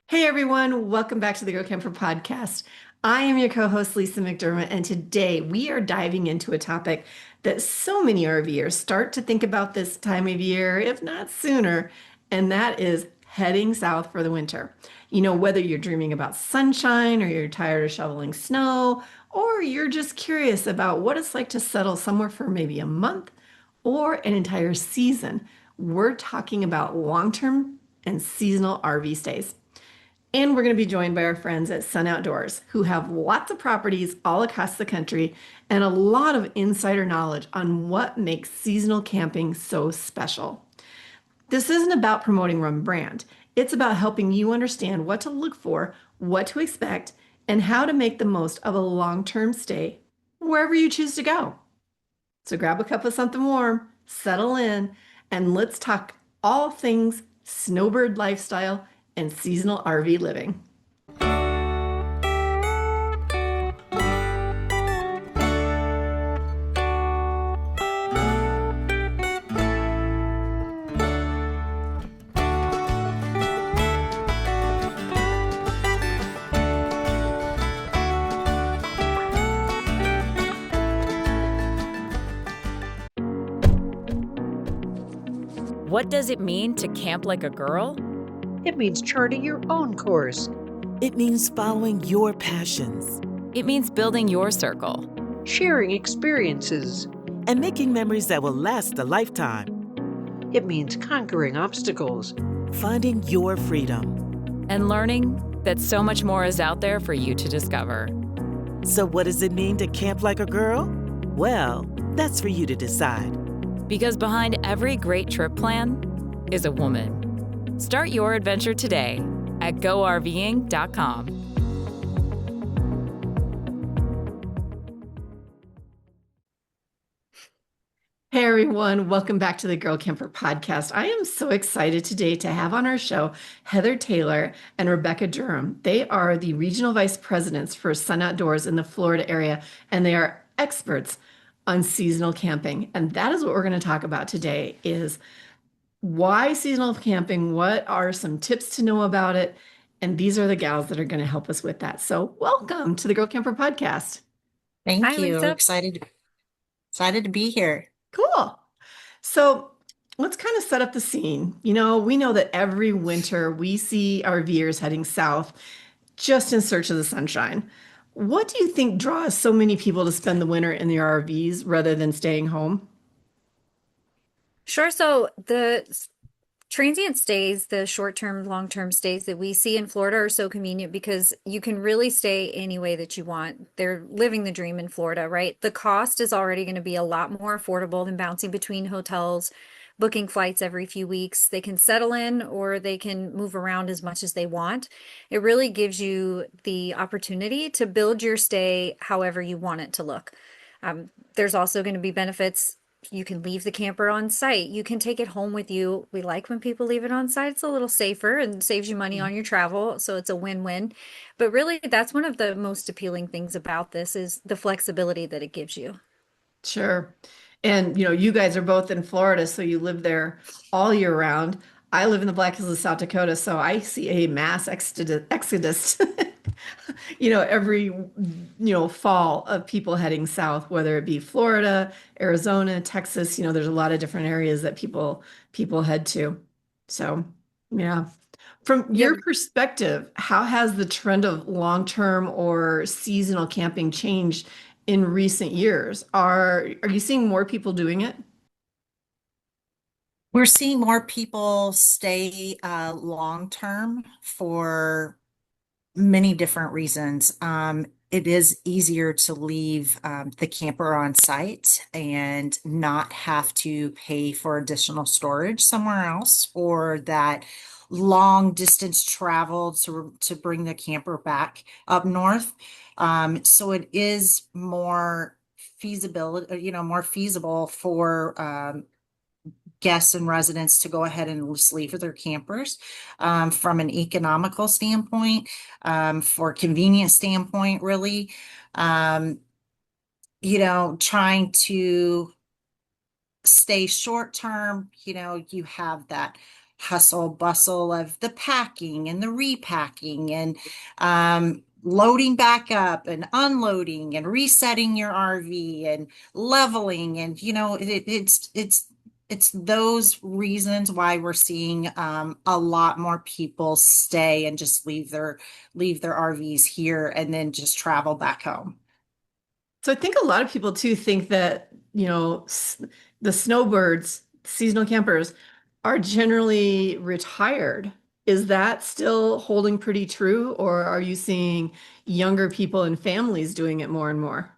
Hey everyone, welcome back to the Go Camper podcast. I am your co-host Lisa McDermott, and today we are diving into a topic that so many RVers start to think about this time of year, if not sooner, and that is heading south for the winter. Whether you're dreaming about sunshine or you're tired of shoveling snow, or you're just curious about what it's like to settle somewhere for maybe a month or an entire season, we're talking about long-term and seasonal RV stays. And we're going to be joined by our friends at Sun Outdoors, who have lots of properties all across the country and a lot of insider knowledge on what makes seasonal camping so special. This isn't about promoting one brand, it's about helping you understand what to look for, what to expect, and how to make the most of a long term stay wherever you choose to go. So grab a cup of something warm, settle in, and let's talk all things snowbird lifestyle and seasonal RV living. What does it mean to camp like a girl? It means charting your own course, It means following your passions It means building your circle. sharing experiences. and making memories that will last a lifetime. It means conquering obstacles. Finding your freedom. And learning that so much more is out there for you to discover. So, what does it mean to camp like a girl? Well, that's for you to decide. Because behind every great trip plan is a woman. Start your adventure today at GoRVing.com. Hey everyone, welcome back to the Girl Camper podcast. I am so excited today to have on our show Heather Taylor and Rebecca Durham. They are the regional vice presidents for Sun Outdoors in the Florida area, and they are experts on seasonal camping. And that is what we're going to talk about today is why seasonal camping, what are some tips to know about it? And these are the gals that are going to help us with that. So welcome to the Girl Camper podcast. Thank Hi, you. Lisa. Excited to be here. Cool. So let's kind of set up the scene. We know that every winter we see RVers heading south just in search of the sunshine. What do you think draws so many people to spend the winter in their RVs rather than staying home? Sure. So transient stays, the short-term, long-term stays that we see in Florida are so convenient because you can really stay any way that you want. They're living the dream in Florida, right? The cost is already going to be a lot more affordable than bouncing between hotels, booking flights every few weeks. They can settle in or they can move around as much as they want. It really gives you the opportunity to build your stay however you want it to look. There's also going to be benefits. You can leave the camper on site. You can take it home with you. We like when people leave it on site. It's a little safer and saves you money on your travel. So it's a win-win. But really, that's one of the most appealing things about this is the flexibility that it gives you. Sure. And you guys are both in Florida, so you live there all year round. I live in the Black Hills of South Dakota, so I see a mass exodus, every fall of people heading south, whether it be Florida, Arizona, Texas. There's a lot of different areas that people head to. So, yeah. From Yeah, your perspective, how has the trend of long-term or seasonal camping changed in recent years? Are you seeing more people doing it? We're seeing more people stay long term for many different reasons. It is easier to leave the camper on site and not have to pay for additional storage somewhere else or that long distance travel to bring the camper back up north. So it is more more feasible for guests and residents to go ahead and just leave their campers from an economical standpoint, for convenience standpoint, really. Um, Trying to stay short term, you have that hustle bustle of the packing and the repacking and loading back up and unloading and resetting your RV and leveling and it's those reasons why we're seeing a lot more people stay and just leave their RVs here and then just travel back home. So I think a lot of people too think that, the snowbirds, seasonal campers, are generally retired. Is that still holding pretty true, or are you seeing younger people and families doing it more and more?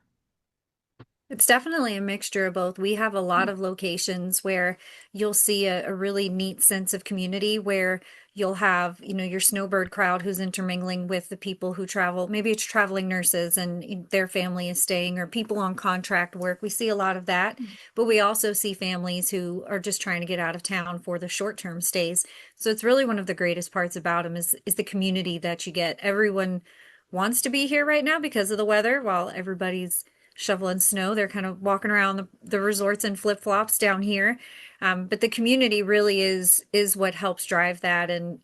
It's definitely a mixture of both. We have a lot of locations where you'll see a really neat sense of community where you'll have, your snowbird crowd who's intermingling with the people who travel. Maybe it's traveling nurses and their family is staying, or people on contract work. We see a lot of that, but we also see families who are just trying to get out of town for the short-term stays. So it's really one of the greatest parts about them is the community that you get. Everyone wants to be here right now because of the weather, while everybody's shoveling snow. They're kind of walking around the resorts in flip-flops down here. But the community really is what helps drive that and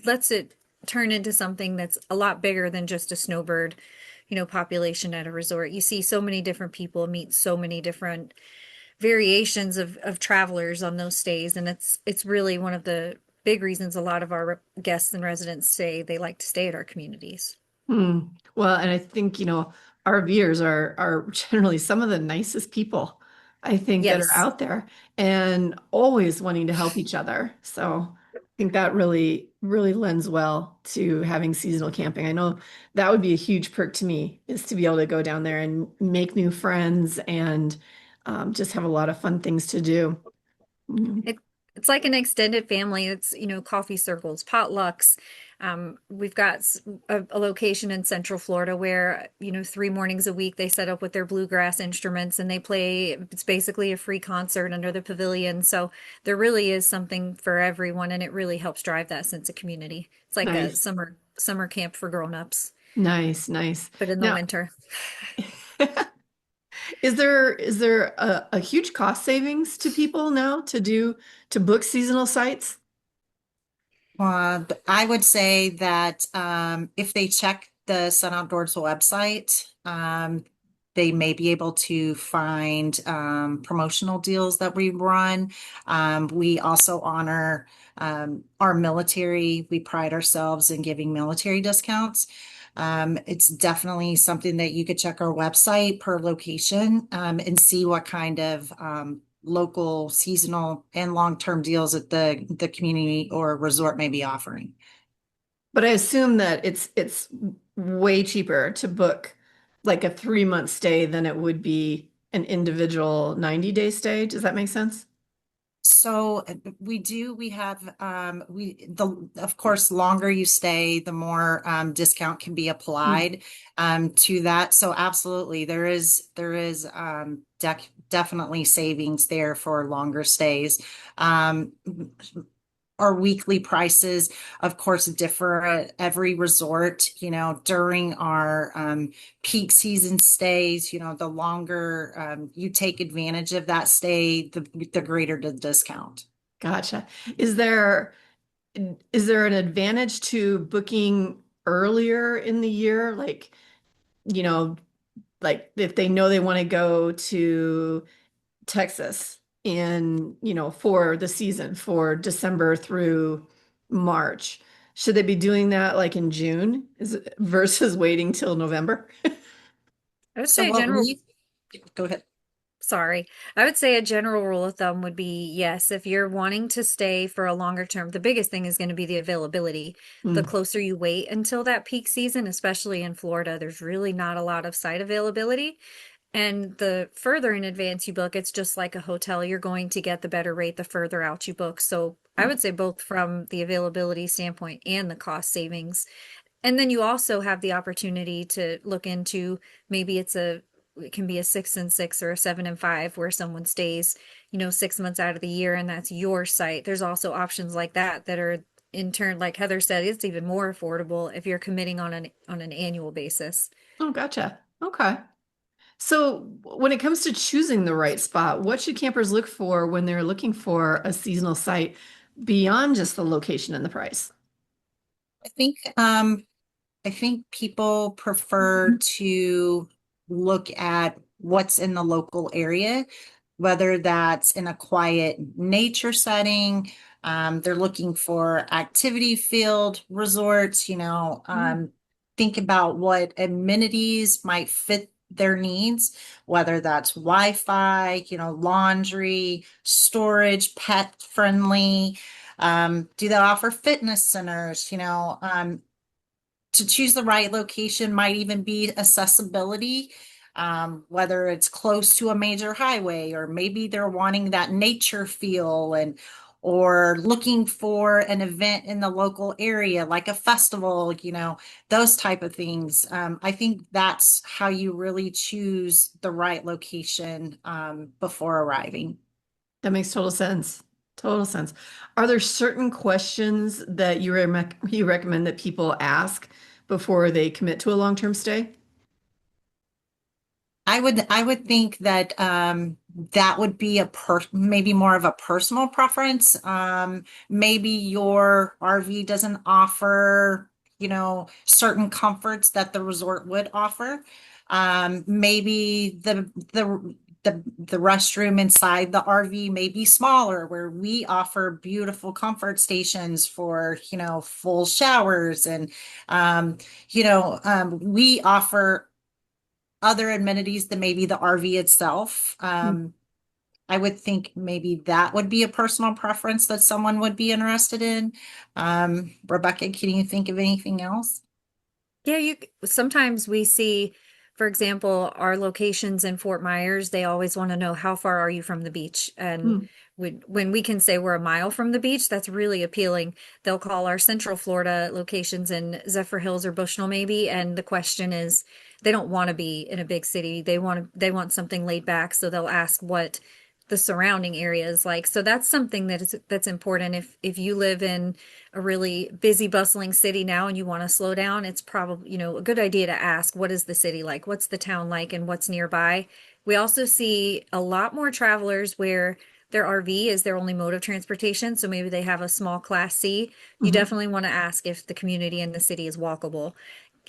lets it turn into something that's a lot bigger than just a snowbird, population at a resort. You see so many different people, meet so many different variations of travelers on those stays, and it's really one of the big reasons a lot of our guests and residents say they like to stay at our communities. Hmm. Well, and I think, RVers are generally some of the nicest people I think that are Yes. out there and always wanting to help each other. So I think that really, really lends well to having seasonal camping. I know that would be a huge perk to me is to be able to go down there and make new friends and just have a lot of fun things to do. Mm. It, it's like an extended family. It's, coffee circles, potlucks. We've got a location in Central Florida where, 3 mornings a week they set up with their bluegrass instruments and they play. It's basically a free concert under the pavilion. So there really is something for everyone, and it really helps drive that sense of community. It's like a Nice, summer camp for grown-ups, nice, nice. but in the Now, winter. is there a huge cost savings to people now to book seasonal sites? I would say that if they check the Sun Outdoors website, they may be able to find promotional deals that we run. We also honor our military. We pride ourselves in giving military discounts. It's definitely something that you could check our website per location and see what kind of local, seasonal, and long-term deals that the community or resort may be offering. But I assume that it's way cheaper to book like a 3 month stay than it would be an individual 90-day stay. Does that make sense? So we have of course longer you stay, the more discount can be Hmm. applied to that. So absolutely there is definitely savings there for longer stays. Um, our weekly prices, of course, differ at every resort. During our peak season stays, the longer you take advantage of that stay, the greater the discount. Gotcha. Is there is there an advantage to booking earlier in the year? You know, like if they know they want to go to Texas for the season for December through March. Should they be doing that like in June versus waiting till November? I would So say a what general we go ahead. Sorry. I would say a general rule of thumb would be yes, if you're wanting to stay for a longer term, the biggest thing is going to be the availability. The Mm, closer you wait until that peak season, especially in Florida, there's really not a lot of site availability. And the further in advance you book, it's just like a hotel. You're going to get the better rate the further out you book. So I would say both from the availability standpoint and the cost savings. And then you also have the opportunity to look into maybe it can be a 6 and 6 or a 7 and 5 where someone stays, 6 months out of the year and that's your site. There's also options like that that are in turn, like Heather said, it's even more affordable if you're committing on an annual basis. oh, gotcha. Okay. So when it comes to choosing the right spot, what should campers look for when they're looking for a seasonal site? beyond just the location and the price? I think I think people prefer to look at what's in the local area, whether that's in a quiet nature setting. They're looking for activity field resorts, think about what amenities might fit their needs, whether that's Wi-Fi, laundry, storage, pet friendly. Do they offer fitness centers? To choose the right location might even be accessibility, whether it's close to a major highway or maybe they're wanting that nature feel and or looking for an event in the local area like a festival, those type of things. I think that's how you really choose the right location before arriving. That makes total sense. Total sense. Are there certain questions that you recommend that people ask before they commit to a long-term stay? I would think that that would be maybe more of a personal preference. Maybe your RV doesn't offer, certain comforts that the resort would offer. Maybe the restroom inside the RV may be smaller, where we offer beautiful comfort stations for, full showers and we offer other amenities than maybe the RV itself. I would think maybe that would be a personal preference that someone would be interested in. Rebecca, can you think of anything else? Yeah, sometimes we see, for example, our locations in Fort Myers, they always want to know how far are you from the beach? And Hmm. when we can say we're a mile from the beach, that's really appealing. They'll call our Central Florida locations in Zephyr Hills or Bushnell maybe, and the question is they don't want to be in a big city. They want something laid back, so they'll ask what the surrounding area is like. So that's something that's important. If you live in a really busy, bustling city now and you want to slow down, it's probably, a good idea to ask, what is the city like? What's the town like and what's nearby? We also see a lot more travelers where their RV is their only mode of transportation. So maybe they have a small class C. You Mhm. definitely want to ask if the community and the city is walkable.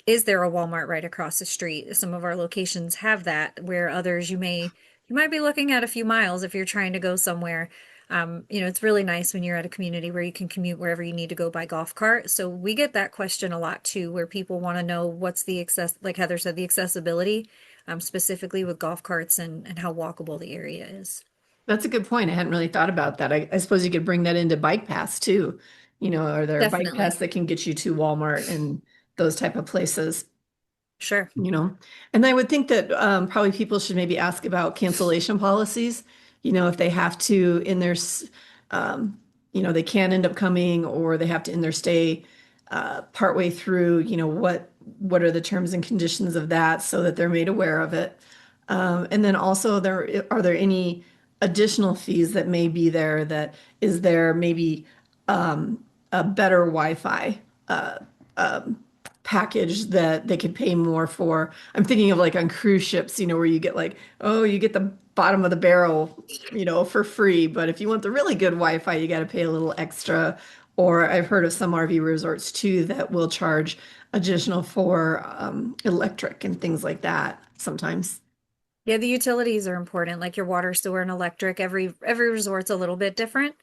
Is there a Walmart right across the street? Some of our locations have that, where others you might be looking at a few miles if you're trying to go somewhere. It's really nice when you're at a community where you can commute wherever you need to go by golf cart. So we get that question a lot too, where people want to know what's the like Heather said, the accessibility, specifically with golf carts and how walkable the area is. That's a good point. I hadn't really thought about that. I suppose you could bring that into bike paths too. Are there bike paths Definitely. that can get you to Walmart and those type of places? Sure. And I would think that probably people should maybe ask about cancellation policies. If they have to in their, they can end up coming or they have to end their stay partway through, what are the terms and conditions of that so that they're made aware of it. And then also are there any additional fees that may be there that is there maybe a better Wi-Fi package that they could pay more for. I'm thinking of like on cruise ships, where you get like, oh, you get the bottom of the barrel, for free. But if you want the really good Wi-Fi, you got to pay a little extra. Or I've heard of some RV resorts too that will charge additional for electric and things like that sometimes. Yeah, the utilities are important, like your water, sewer, and electric. Every resort's a little bit different.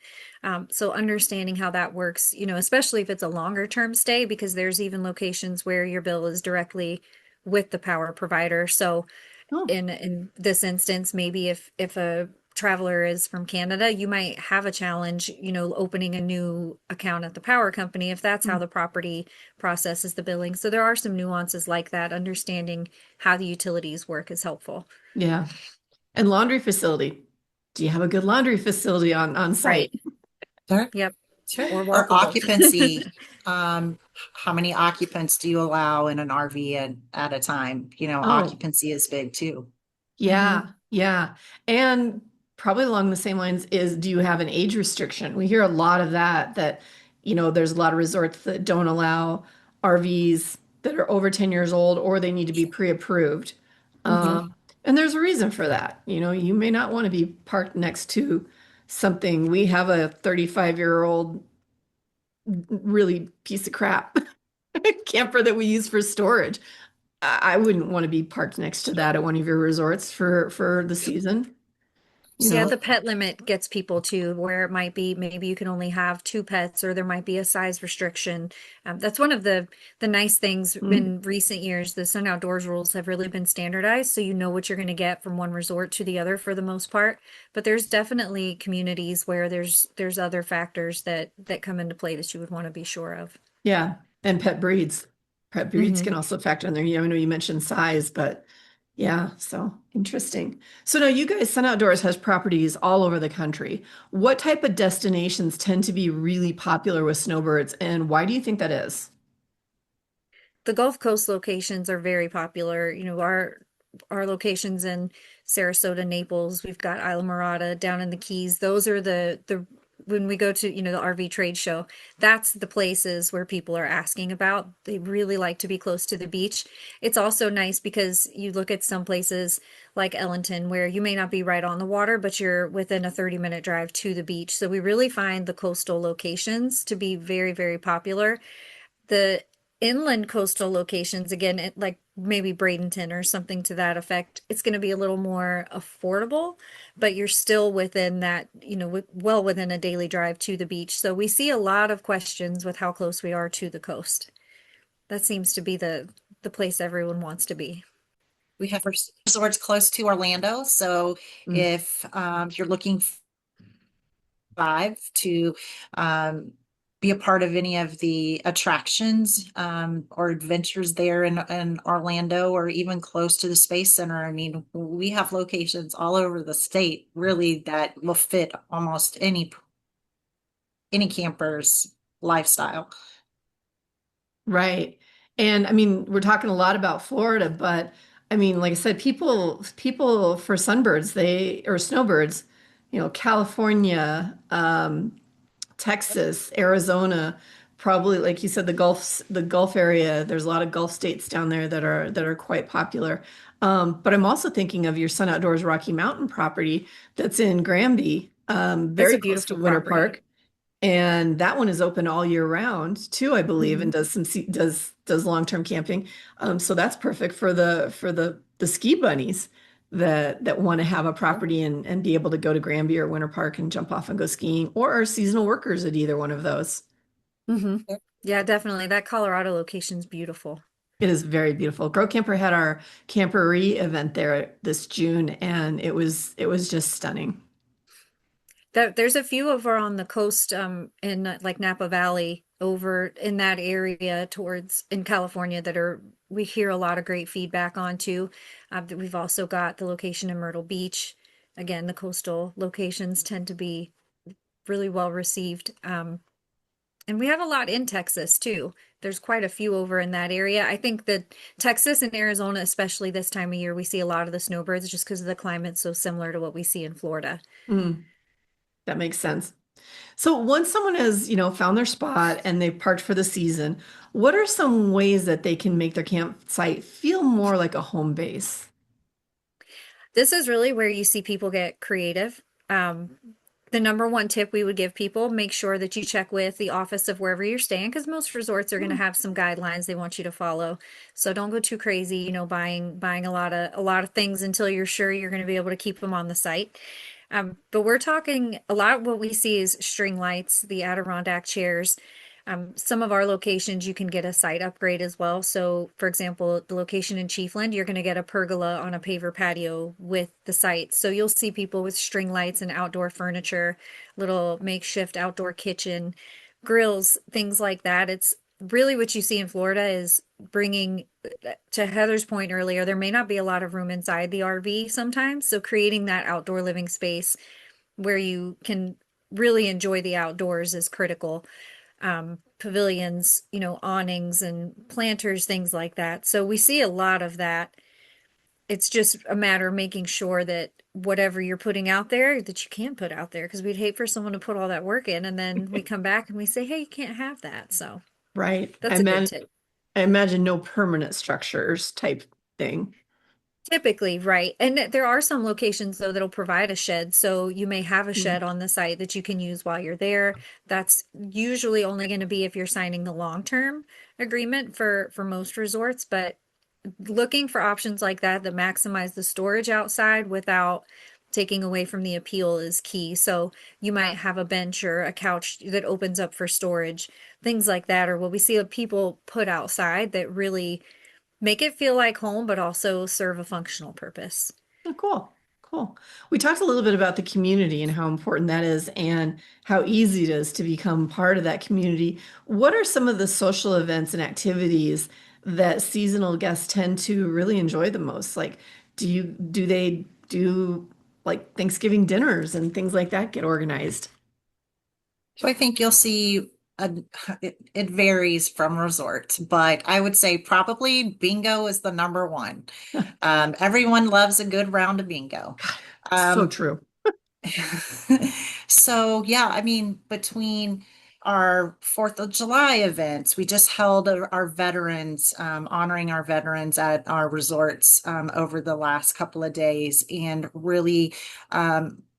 So understanding how that works, especially if it's a longer term stay, because there's even locations where your bill is directly with the power provider. So Oh, in this instance, maybe if a traveler is from Canada, you might have a challenge, opening a new account at the power company if that's how mm, the property processes the billing. So there are some nuances like that. Understanding how the utilities work is helpful. yeah. And laundry facility. Do you have a good laundry facility on site? Right. Sure. Yep. Sure. Or Or walkable. occupancy. How many occupants do you allow in an RV at a time? Oh, Occupancy is big too. yeah, yeah. And probably along the same lines is do you have an age restriction? We hear a lot of that, there's a lot of resorts that don't allow RVs that are over 10 years old or they need to be pre-approved. Hmm. And there's a reason for that. You may not want to be parked next to something. We have a 35-year-old really piece of crap camper that we use for storage. I wouldn't want to be parked next to that at one of your resorts for the season, you Yeah, know. the pet limit gets people to where it might be maybe you can only have two pets or there might be a size restriction. That's one of the nice things Mm. in recent years. The Sun Outdoors rules have really been standardized, so you know what you're going to get from one resort to the other for the most part. But there's definitely communities where there's other factors that come into play that you would want to be sure of. Yeah, and pet breeds. Pet breeds Hmm. can also factor in there. I know you mentioned size, but yeah, so interesting. So now you guys, Sun Outdoors has properties all over the country. What type of destinations tend to be really popular with snowbirds, and why do you think that is? The Gulf Coast locations are very popular. Our locations in Sarasota, Naples, we've got Isla Morada down in the Keys. Those are the when we go to, the RV trade show, that's the places where people are asking about. They really like to be close to the beach. It's also nice because you look at some places like Ellington where you may not be right on the water, but you're within a 30-minute drive to the beach. So we really find the coastal locations to be very, very popular. The inland coastal locations, again, like maybe Bradenton or something to that effect, it's going to be a little more affordable, but you're still within that, well within a daily drive to the beach. So we see a lot of questions with how close we are to the coast. That seems to be the place everyone wants to be. We have resorts close to Orlando. So Mm. if you're looking to um, be a part of any of the attractions or adventures there in Orlando or even close to the Space Center. I mean, we have locations all over the state really that will fit almost any camper's lifestyle. Right. And I mean, we're talking a lot about Florida, but I mean, like I said, people for sunbirds, they or snowbirds, California, Texas, Arizona, probably like you said, the Gulf area. There's a lot of Gulf states down there that are quite popular. But I'm also thinking of your Sun Outdoors Rocky Mountain property that's in Granby, That's very a close to beautiful Winter property. Park. And that one is open all year round too, I believe, and Mhm. does long-term camping. So that's perfect for the ski bunnies that want to have a property and be able to go to Granby or Winter Park and jump off and go skiing, or are seasonal workers at either one of those. Hmm. Yeah, definitely. That Colorado location's beautiful. It is very beautiful. Grow Camper had our camperee event there this June, and it was just stunning. There's a few over on the coast, in like Napa Valley, over in that area towards in California that are we hear a lot of great feedback on too. We've also got the location in Myrtle Beach. Again, the coastal locations tend to be really well received. And we have a lot in Texas too. There's quite a few over in that area. I think that Texas and Arizona, especially this time of year, we see a lot of the snowbirds just because of the climate so similar to what we see in Florida. Mm, that makes sense. So once someone has, found their spot and they've parked for the season, what are some ways that they can make their campsite feel more like a home base? This is really where you see people get creative. The number one tip we would give people, make sure that you check with the office of wherever you're staying, because most resorts are going to have some guidelines they want you to follow. So don't go too crazy, buying a lot of things until you're sure you're going to be able to keep them on the site. But we're talking a lot of what we see is string lights, the Adirondack chairs. Some of our locations, you can get a site upgrade as well. So, for example, the location in Chiefland, you're going to get a pergola on a paver patio with the site. So you'll see people with string lights and outdoor furniture, little makeshift outdoor kitchen, grills, things like that. It's really what you see in Florida is bringing, to Heather's point earlier, there may not be a lot of room inside the RV sometimes. So creating that outdoor living space where you can really enjoy the outdoors is critical. Pavilions, awnings and planters, things like that. So we see a lot of that. It's just a matter of making sure that whatever you're putting out there, that you can put out there, because we'd hate for someone to put all that work in and then we come back and we say, hey, you can't have that. So Right. I that's a good imagine, tip. I imagine no permanent structures type thing. Typically, right. And there are some locations though that'll provide a shed. So you may have a Mm. shed on the site that you can use while you're there. That's usually only going to be if you're signing the long-term agreement for most resorts, but looking for options like that that maximize the storage outside without taking away from the appeal is key. So you might have a bench or a couch that opens up for storage, things like that, or what we see people put outside that really make it feel like home, but also serve a functional purpose. Oh, cool. Cool. We talked a little bit about the community and how important that is and how easy it is to become part of that community. What are some of the social events and activities that seasonal guests tend to really enjoy the most? Like, do they do like Thanksgiving dinners and things like that get organized? So I think you'll see it varies from resort, but I would say probably bingo is the number one. Everyone loves a good round of bingo. So Um, true. So yeah, I mean, between our Fourth of July events, we just held our veterans, honoring our veterans at our resorts over the last couple of days, and really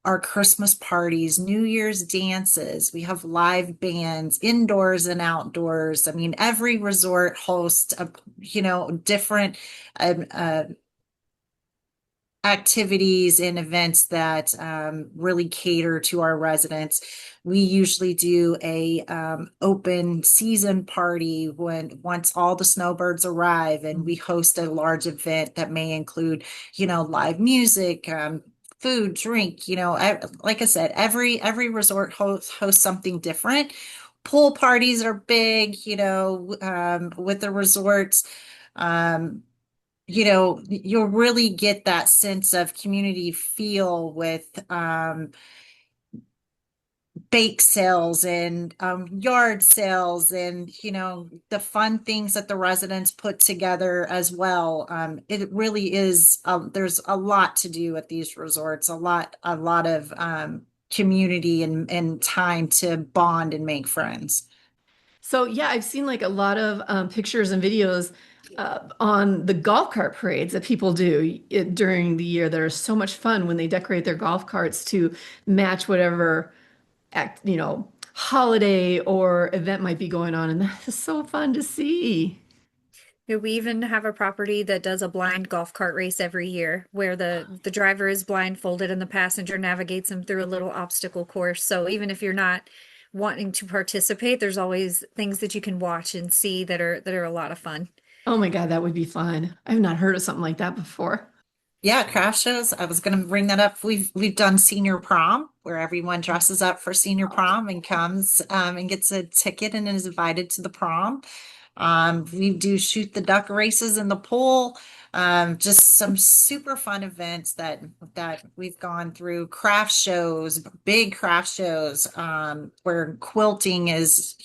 our Christmas parties, New Year's dances. We have live bands, indoors and outdoors. I mean, every resort hosts different activities and events that really cater to our residents. We usually do a open season party when once all the snowbirds arrive, and we host a large event that may include, live music, food, drink. Like I said, every resort hosts something different. Pool parties are big, with the resorts. Um, you'll really get that sense of community feel with bake sales and yard sales and, the fun things that the residents put together as well. It really is, there's a lot to do at these resorts, a lot of community and time to bond and make friends. So yeah, I've seen like a lot of pictures and videos on the golf cart parades that people do during the year that are so much fun when they decorate their golf carts to match whatever holiday or event might be going on, and that is so fun to see. Yeah, we even have a property that does a blind golf cart race every year where the driver is blindfolded and the passenger navigates them through a little obstacle course. So even if you're not wanting to participate, there's always things that you can watch and see that are a lot of fun. Oh my God, that would be fun. I've not heard of something like that before. Yeah, craft shows. I was going to bring that up. We've done senior prom where everyone dresses up for senior prom and comes and gets a ticket and is invited to the prom. We do shoot the duck races in the pool. Just some super fun events that we've gone through. Craft shows, big craft shows, where quilting is,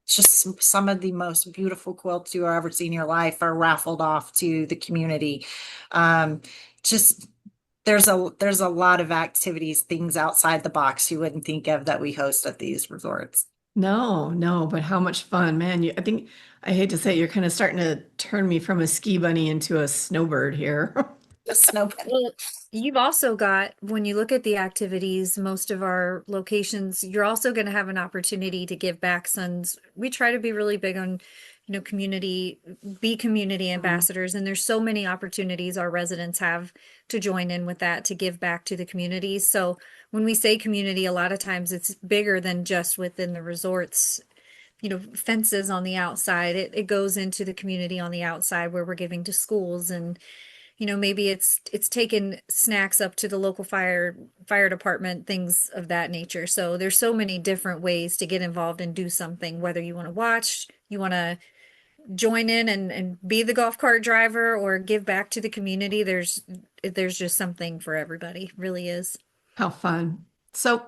just some of the most beautiful quilts you ever seen in your life are raffled off to the community. Um, just there's a lot of activities, things outside the box you wouldn't think of that we host at these resorts. No, no, but how much fun, man. I think I hate to say it, you're kind of starting to turn me from a ski bunny into a snowbird here. The snow. Well, you've also got, when you look at the activities, most of our locations, you're also going to have an opportunity to give back. Since we try to be really big on, be community ambassadors, and there's so many opportunities our residents have to join in with that, to give back to the community. So when we say community, a lot of times it's bigger than just within the resorts, fences on the outside. It goes into the community on the outside where we're giving to schools, and maybe it's taken snacks up to the local fire department, things of that nature. So there's so many different ways to get involved and do something, whether you want to watch, you want to join in and be the golf cart driver or give back to the community. There's just something for everybody, really is. How fun. So,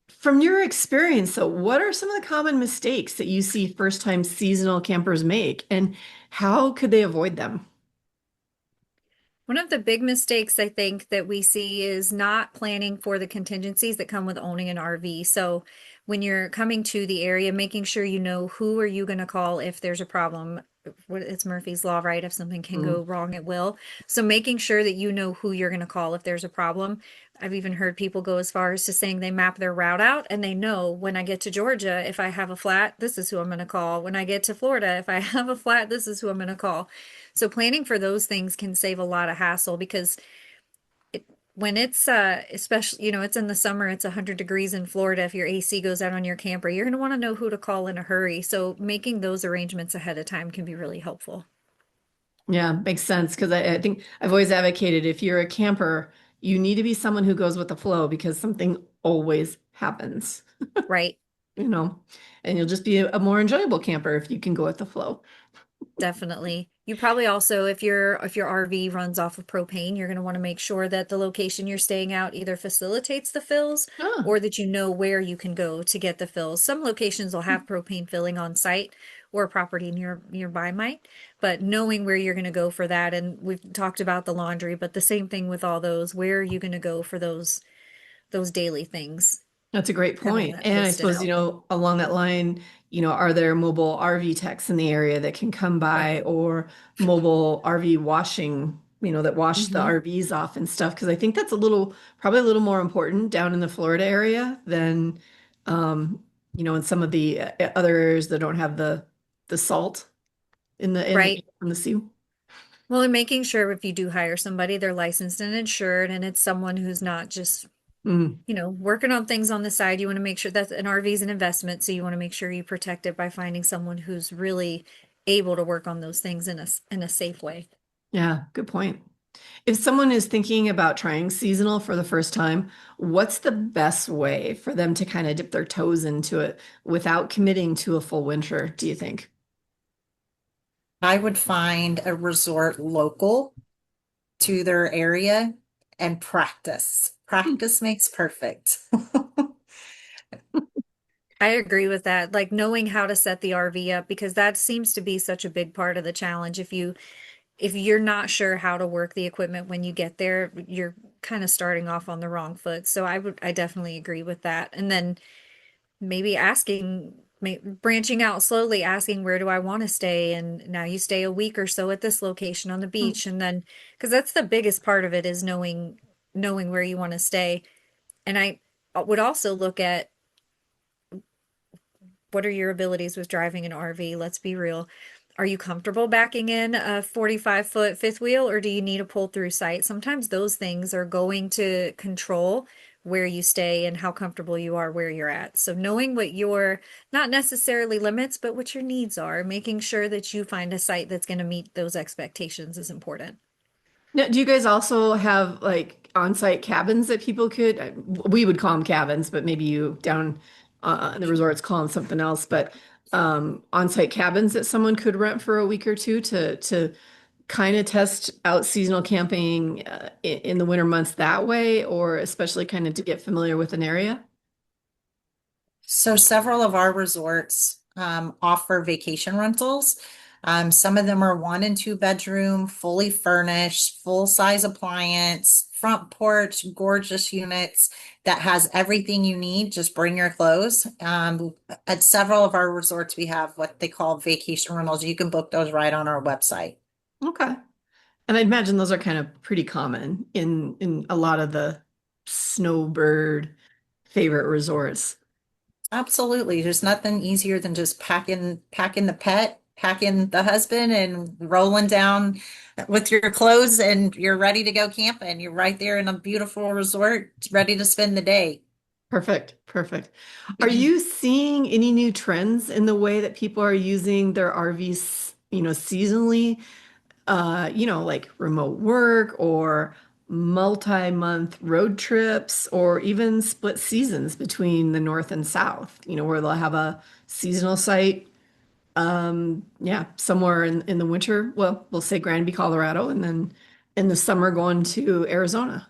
from your experience, though, what are some of the common mistakes that you see first-time seasonal campers make, and how could they avoid them? One of the big mistakes I think that we see is not planning for the contingencies that come with owning an RV. So when you're coming to the area, making sure you know who are you going to call if there's a problem. it's Murphy's Law, right? If something can Mm. go wrong, it will. So making sure that you know who you're going to call if there's a problem. I've even heard people go as far as to saying they map their route out and they know when I get to Georgia, if I have a flat, this is who I'm going to call. When I get to Florida, if I have a flat, this is who I'm going to call. So planning for those things can save a lot of hassle because when it's especially, it's in the summer, it's 100 degrees in Florida. If your AC goes out on your camper, you're going to want to know who to call in a hurry. So making those arrangements ahead of time can be really helpful. Yeah, makes sense because I think I've always advocated if you're a camper, you need to be someone who goes with the flow because something always happens, Right. you know, and you'll just be a more enjoyable camper if you can go with the flow. Definitely. You probably also, if your RV runs off of propane, you're going to want to make sure that the location you're staying out either facilitates the fills Ah, or that you know where you can go to get the fills. Some locations will have propane filling on site or a property nearby might, but knowing where you're going to go for that, and we've talked about the laundry, but the same thing with all those, where are you going to go for those daily things? that's a great Having point. that And I listed suppose, out. along that line, are there mobile RV techs in the area that can come by or mobile RV washing, that wash the Mhm. RVs off and stuff? Because I think that's probably a little more important down in the Florida area than, in some of the other areas that don't have the salt Right. from the sea. Well, and making sure if you do hire somebody, they're licensed and insured, and it's someone who's not just, Mm, working on things on the side. You want to make sure that an RV is an investment, so you want to make sure you protect it by finding someone who's really able to work on those things in a safe way. yeah, good point. If someone is thinking about trying seasonal for the first time, what's the best way for them to kind of dip their toes into it without committing to a full winter, do you think? I would find a resort local to their area and practice. Hmm. Practice makes perfect. I agree with that. Like knowing how to set the RV up because that seems to be such a big part of the challenge. If you're not sure how to work the equipment when you get there, you're kind of starting off on the wrong foot. So I definitely agree with that. And then maybe branching out slowly, asking where do I want to stay? And now you stay a week or so at this location on the Hmm. beach. And then, because that's the biggest part of it is knowing where you want to stay. And I would also look at what are your abilities with driving an RV? Let's be real. Are you comfortable backing in a 45-foot fifth wheel or do you need a pull through sight? Sometimes those things are going to control where you stay and how comfortable you are where you're at. So knowing what your not necessarily limits, but what your needs are, making sure that you find a site that's going to meet those expectations is important. Now, do you guys also have like on-site cabins that people could, we would call them cabins, but maybe you down in the resorts call them something else, but on-site cabins that someone could rent for a week or two to kind of test out seasonal camping in the winter months that way, or especially kind of to get familiar with an area? So several of our resorts offer vacation rentals. Some of them are 1 and 2 bedroom, fully furnished, full size appliance, front porch, gorgeous units that has everything you need. Just bring your clothes. At several of our resorts, we have what they call vacation rentals. You can book those right on our website. Okay. And I imagine those are kind of pretty common in a lot of the snowbird favorite resorts. Absolutely. There's nothing easier than just packing the pet, packing the husband and rolling down with your clothes and you're ready to go camping. You're right there in a beautiful resort, ready to spend the day. Perfect, perfect. Are you seeing any new trends in the way that people are using their RVs, seasonally? Like remote work or multi-month road trips or even split seasons between the north and south, where they'll have a seasonal site, yeah, somewhere in the winter. Well, we'll say Granby, Colorado, and then in the summer going to Arizona.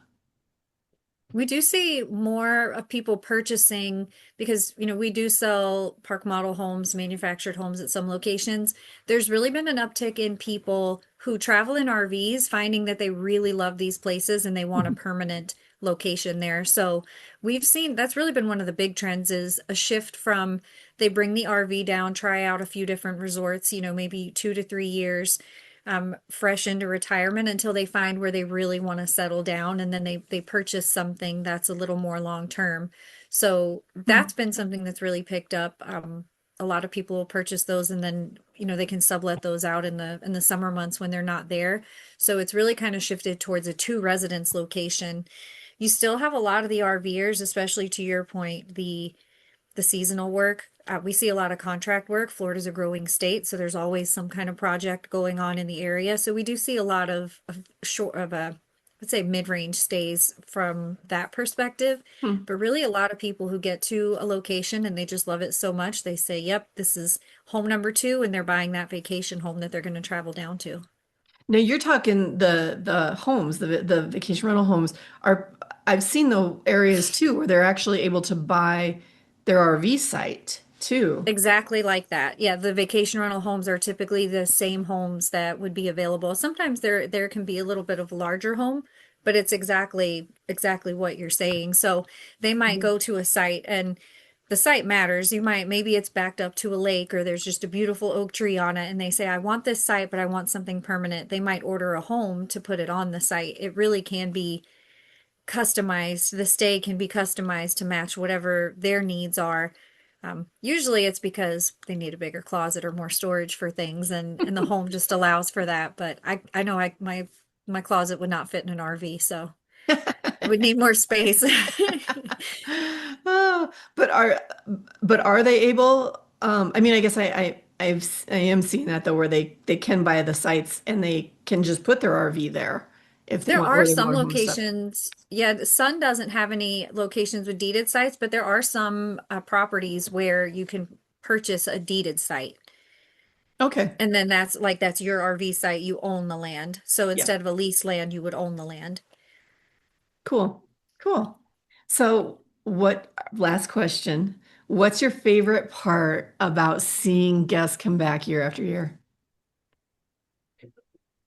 We do see more of people purchasing because, we do sell park model homes, manufactured homes at some locations. There's really been an uptick in people who travel in RVs, finding that they really love these places and they want a permanent location there. So we've seen that's really been one of the big trends is a shift from They bring the RV down, try out a few different resorts, maybe 2 to 3 years, fresh into retirement until they find where they really want to settle down. And then they purchase something that's a little more long term. So Hmm. that's been something that's really picked up. A lot of people will purchase those and then, they can sublet those out in the summer months when they're not there. So it's really kind of shifted towards a two residence location. You still have a lot of the RVers, especially to your point, the seasonal work. We see a lot of contract work. Florida's a growing state, so there's always some kind of project going on in the area. So we do see a lot of short of a, let's say, mid-range stays from that perspective. Hmm. But really, a lot of people who get to a location and they just love it so much, they say, "Yep, this is home number two," and they're buying that vacation home that they're going to travel down to. Now you're talking the homes, the vacation rental homes are, I've seen the areas too where they're actually able to buy their RV site too. Exactly like that. Yeah, the vacation rental homes are typically the same homes that would be available. Sometimes there can be a little bit of larger home, but it's exactly what you're saying. So they might Mhm. go to a site and the site matters. Maybe it's backed up to a lake or there's just a beautiful oak tree on it and they say, I want this site, but I want something permanent. They might order a home to put it on the site. It really can be customized. The stay can be customized to match whatever their needs are. Usually it's because they need a bigger closet or more storage for things and the home just allows for that. But I know my closet would not fit in an RV, so it would need more space. Oh, but are they able? I mean, I guess I am seeing that though, where they can buy the sites and they can just put their RV there if they There want, are or they some want home stuff. locations, yeah, the Sun doesn't have any locations with deeded sites, but there are some properties where you can purchase a deeded site. Okay, And then that's your RV site, you own the land. So yeah, instead of a leased land, you would own the land. cool, cool. So, last question. What's your favorite part about seeing guests come back year after year?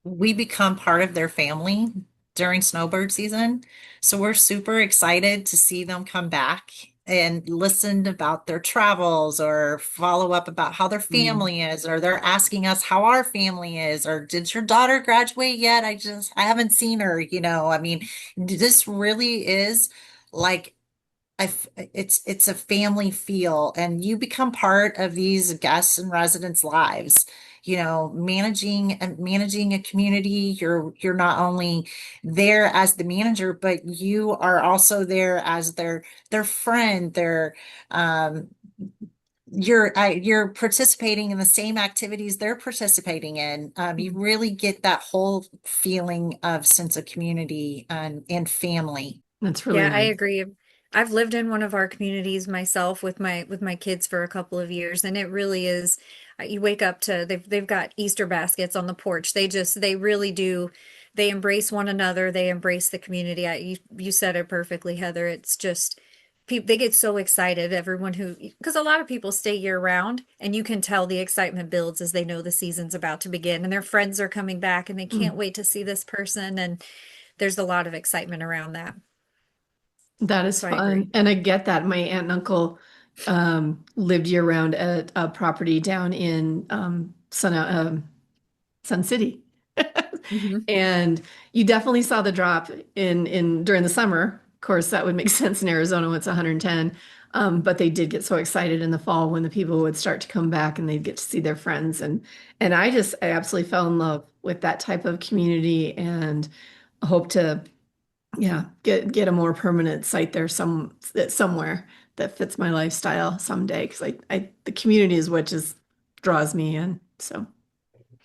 We become part of their family during snowbird season. So we're super excited to see them come back and listen about their travels or follow up about how their Mm. family is, or they're asking us how our family is, or did your daughter graduate yet? I haven't seen her, I mean, this really is like it's a family feel, and you become part of these guests and residents' lives. Managing a community, you're not only there as the manager, but you are also there as their friend, their you're participating in the same activities they're participating in. You Mm. really get that whole feeling of sense of community and family. That's really Yeah, I nice. agree. I've lived in one of our communities myself with my kids for a couple of years, and it really is. You wake up to they've got Easter baskets on the porch. They really do. They embrace one another. They embrace the community. You said it perfectly, Heather. It's just people they get so excited. Everyone who because a lot of people stay year round, and you can tell the excitement builds as they know the season's about to begin, and their friends are coming back, and they can't Mm. wait to see this person, and there's a lot of excitement around that. That is So I agree. fun. And I get that. My aunt and uncle lived year round at a property down in Sun City. Hmm. And you definitely saw the drop in during the summer. Of course, that would make sense in Arizona when it's 110. But they did get so excited in the fall when the people would start to come back and they'd get to see their friends. And I absolutely fell in love with that type of community and hope to, yeah, get a more permanent site there somewhere that fits my lifestyle someday. Because I the community is what just draws me in. So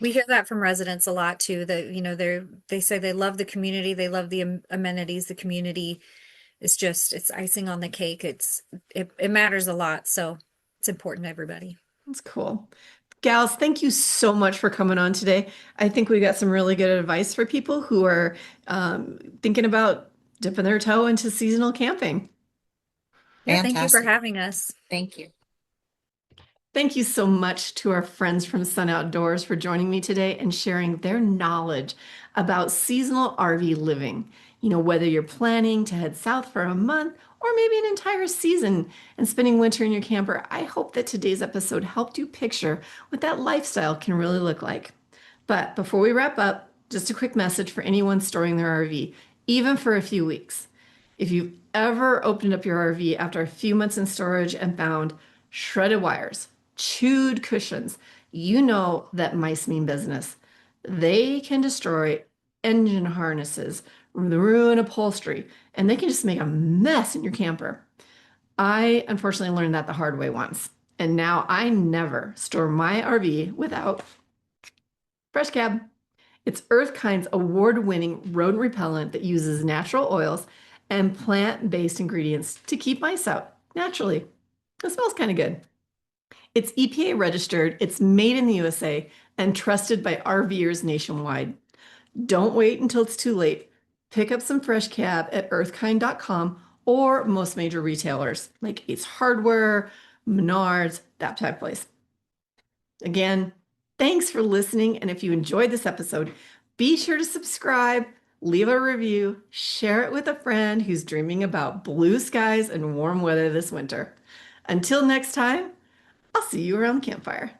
We hear that from residents a lot too, that, they say they love the community, they love the amenities, the community is just, it's icing on the cake. It matters a lot. So it's important to everybody. that's cool. Gals, thank you so much for coming on today. I think we got some really good advice for people who are thinking about dipping their toe into seasonal camping. Yeah. Thank you for Fantastic. having us. Thank you. Thank you so much to our friends from Sun Outdoors for joining me today and sharing their knowledge about seasonal RV living. Whether you're planning to head south for a month or maybe an entire season and spending winter in your camper, I hope that today's episode helped you picture what that lifestyle can really look like. But before we wrap up, just a quick message for anyone storing their RV, even for a few weeks. If you've ever opened up your RV after a few months in storage and found shredded wires, chewed cushions, you know that mice mean business. They can destroy engine harnesses, ruin upholstery, and they can just make a mess in your camper. I unfortunately learned that the hard way once, and now I never store my RV without Fresh Cab. It's EarthKind's award-winning rodent repellent that uses natural oils and plant-based ingredients to keep mice out naturally. It smells kind of good. It's EPA registered, it's made in the USA, and trusted by RVers nationwide. Don't wait until it's too late. Pick up some Fresh Cab at earthkind.com or most major retailers like Ace Hardware, Menards, that type of place. Again, thanks for listening. And if you enjoyed this episode, be sure to subscribe, leave a review, share it with a friend who's dreaming about blue skies and warm weather this winter. Until next time, I'll see you around the campfire.